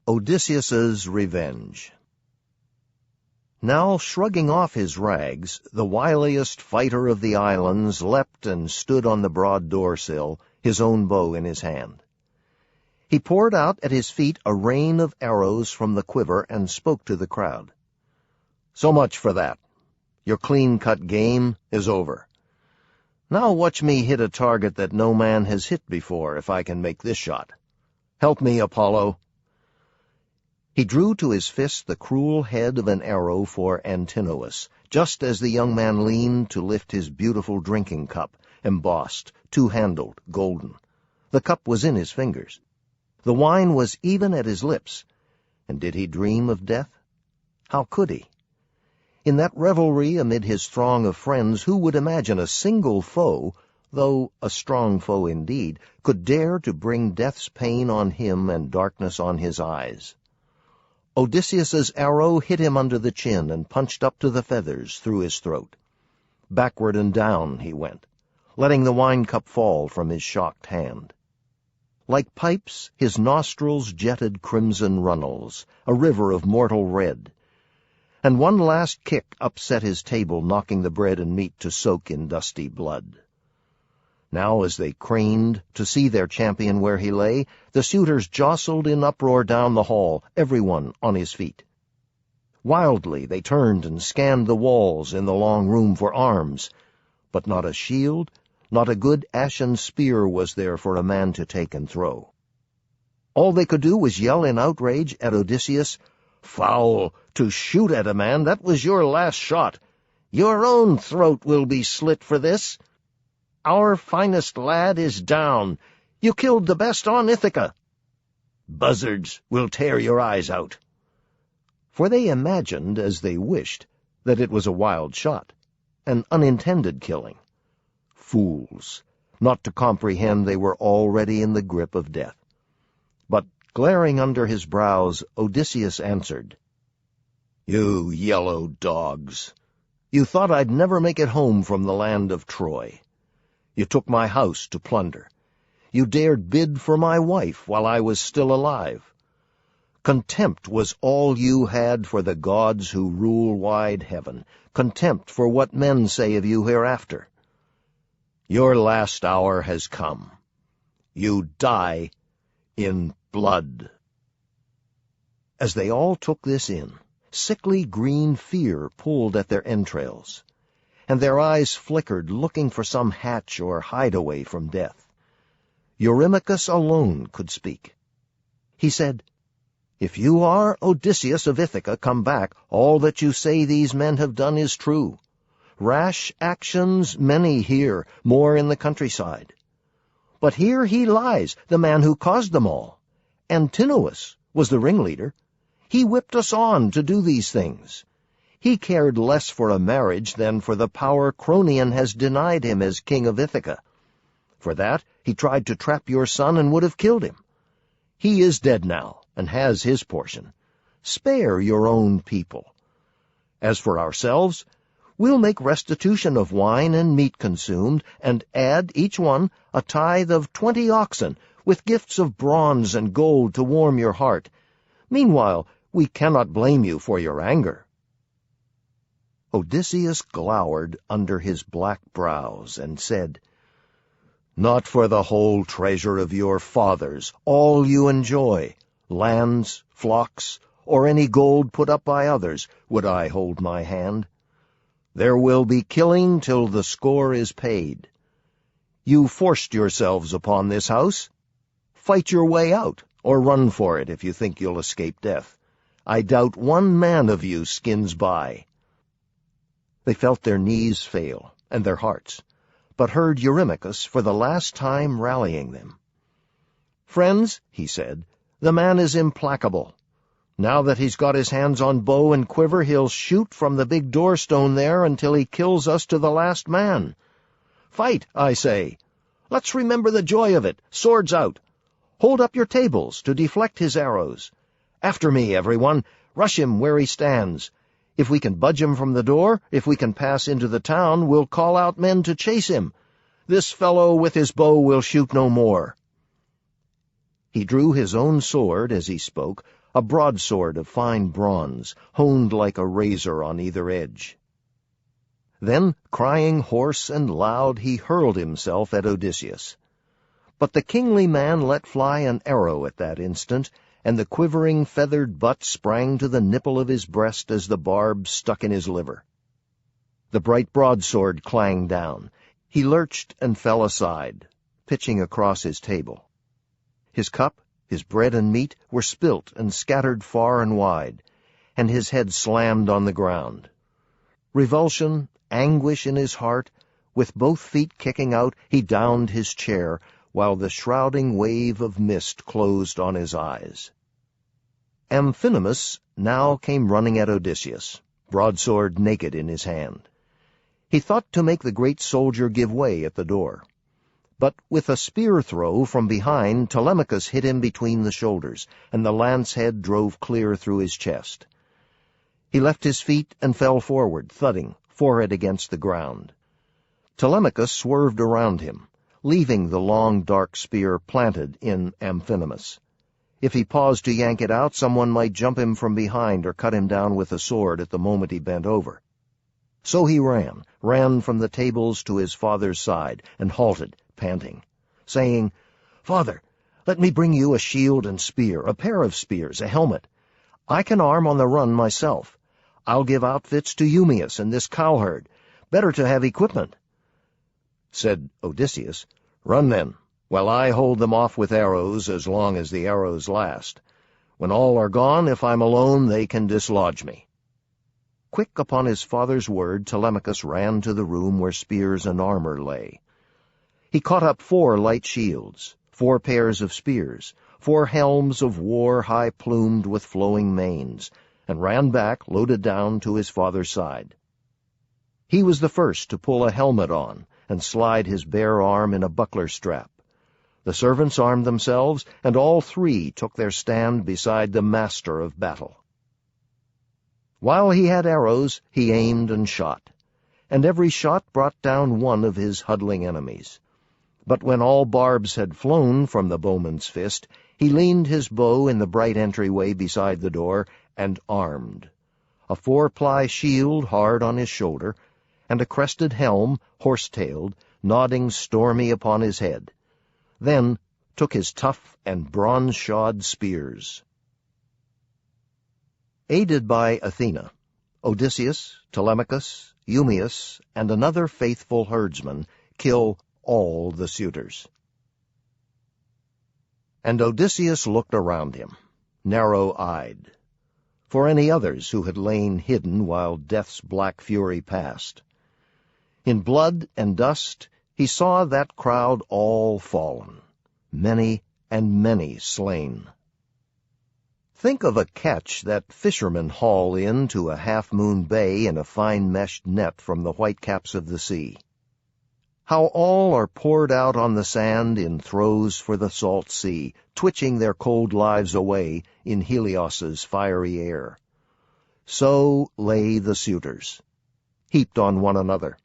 Odysseus Revenge. Now, shrugging off his rags, the wiliest fighter of the islands leapt and stood on the broad door-sill, his own bow in his hand. He poured out at his feet a rain of arrows from the quiver and spoke to the crowd. "So much for that. Your clean-cut game is over. Now watch me hit a target that no man has hit before, if I can make this shot. Help me, Apollo." He drew to his fist the cruel head of an arrow for Antinous, just as the young man leaned to lift his beautiful drinking cup, embossed, two-handled, golden. The cup was in his fingers. The wine was even at his lips. And did he dream of death? How could he? In that revelry amid his throng of friends, who would imagine a single foe, though a strong foe indeed, could dare to bring death's pain on him and darkness on his eyes? Odysseus's arrow hit him under the chin and punched up to the feathers through his throat. Backward and down he went, letting the wine-cup fall from his shocked hand. Like pipes, his nostrils jetted crimson runnels, a river of mortal red. And one last kick upset his table, knocking the bread and meat to soak in dusty blood. Now, as they craned to see their champion where he lay, the suitors jostled in uproar down the hall, everyone on his feet. Wildly they turned and scanned the walls in the long room for arms, but not a shield, not a good ashen spear was there for a man to take and throw. All they could do was yell in outrage at Odysseus, "Foul! To shoot at a man, that was your last shot. Your own throat will be slit for this. Our finest lad is down. You killed the best on Ithaca. Buzzards will tear your eyes out." For they imagined, as they wished, that it was a wild shot, an unintended killing. Fools, not to comprehend they were already in the grip of death. But, glaring under his brows, Odysseus answered, "You yellow dogs! You thought I'd never make it home from the land of Troy. You took my house to plunder. You dared bid for my wife while I was still alive. Contempt was all you had for the gods who rule wide heaven, contempt for what men say of you hereafter. Your last hour has come. You die in blood." As they all took this in, sickly green fear pulled at their entrails, and their eyes flickered, looking for some hatch or hideaway from death. Uremicus alone could speak. He said, "If you are Odysseus of Ithaca, come back. All that you say these men have done is true. Rash actions many here, more in the countryside. But here he lies, the man who caused them all. Antinous was the ringleader. He whipped us on to do these things. He cared less for a marriage than for the power Cronion has denied him as king of Ithaca. For that, he tried to trap your son and would have killed him. He is dead now, and has his portion. Spare your own people. As for ourselves, we'll make restitution of wine and meat consumed, and add, each one, a tithe of 20 oxen, with gifts of bronze and gold to warm your heart. Meanwhile, we cannot blame you for your anger." Odysseus glowered under his black brows and said, "Not for the whole treasure of your fathers, all you enjoy, lands, flocks, or any gold put up by others, would I hold my hand. There will be killing till the score is paid. You forced yourselves upon this house. Fight your way out, or run for it if you think you'll escape death. I doubt one man of you skins by." They felt their knees fail, and their hearts, but heard Uremicus for the last time rallying them. "Friends," he said, "the man is implacable. Now that he's got his hands on bow and quiver, he'll shoot from the big doorstone there until he kills us to the last man. Fight, I say. Let's remember the joy of it, swords out. Hold up your tables to deflect his arrows. After me, everyone. Rush him where he stands. If we can budge him from the door, if we can pass into the town, we'll call out men to chase him. This fellow with his bow will shoot no more." He drew his own sword as he spoke, a broadsword of fine bronze, honed like a razor on either edge. Then, crying hoarse and loud, he hurled himself at Odysseus. But the kingly man let fly an arrow at that instant, and the quivering feathered butt sprang to the nipple of his breast as the barb stuck in his liver. The bright broadsword clanged down. He lurched and fell aside, pitching across his table. His cup, his bread and meat, were spilt and scattered far and wide, and his head slammed on the ground. Revulsion, anguish in his heart, with both feet kicking out, he downed his chair, while the shrouding wave of mist closed on his eyes. Amphinomus now came running at Odysseus, broadsword naked in his hand. He thought to make the great soldier give way at the door. But with a spear throw from behind, Telemachus hit him between the shoulders, and the lance head drove clear through his chest. He left his feet and fell forward, thudding, forehead against the ground. Telemachus swerved around him, leaving the long dark spear planted in Amphinomus. If he paused to yank it out, someone might jump him from behind or cut him down with a sword at the moment he bent over. So he ran from the tables to his father's side, and halted, panting, saying, "Father, let me bring you a shield and spear, a pair of spears, a helmet. I can arm on the run myself. I'll give outfits to Uremicus and this cowherd. Better to have equipment." Said Odysseus, "Run then, while I hold them off with arrows as long as the arrows last. When all are gone, if I'm alone, they can dislodge me." Quick upon his father's word, Telemachus ran to the room where spears and armor lay. He caught up 4 light shields, 4 pairs of spears, 4 helms of war high-plumed with flowing manes, and ran back, loaded down, to his father's side. He was the first to pull a helmet on and slide his bare arm in a buckler strap. The servants armed themselves, and all 3 took their stand beside the master of battle. While he had arrows, he aimed and shot, and every shot brought down one of his huddling enemies. But when all barbs had flown from the bowman's fist, he leaned his bow in the bright entryway beside the door, and armed. A 4-ply shield hard on his shoulder, and a crested helm, horse-tailed, nodding stormy upon his head. Then took his tough and bronze-shod spears. Aided by Athena, Odysseus, Telemachus, Uremicus, and another faithful herdsman kill all the suitors. And Odysseus looked around him, narrow-eyed, for any others who had lain hidden while death's black fury passed. In blood and dust he saw that crowd all fallen, many and many slain. Think of a catch that fishermen haul in to a half-moon bay in a fine meshed net from the whitecaps of the sea. How all are poured out on the sand in throes for the salt sea, twitching their cold lives away in Helios's fiery air. So lay the suitors, heaped on one another,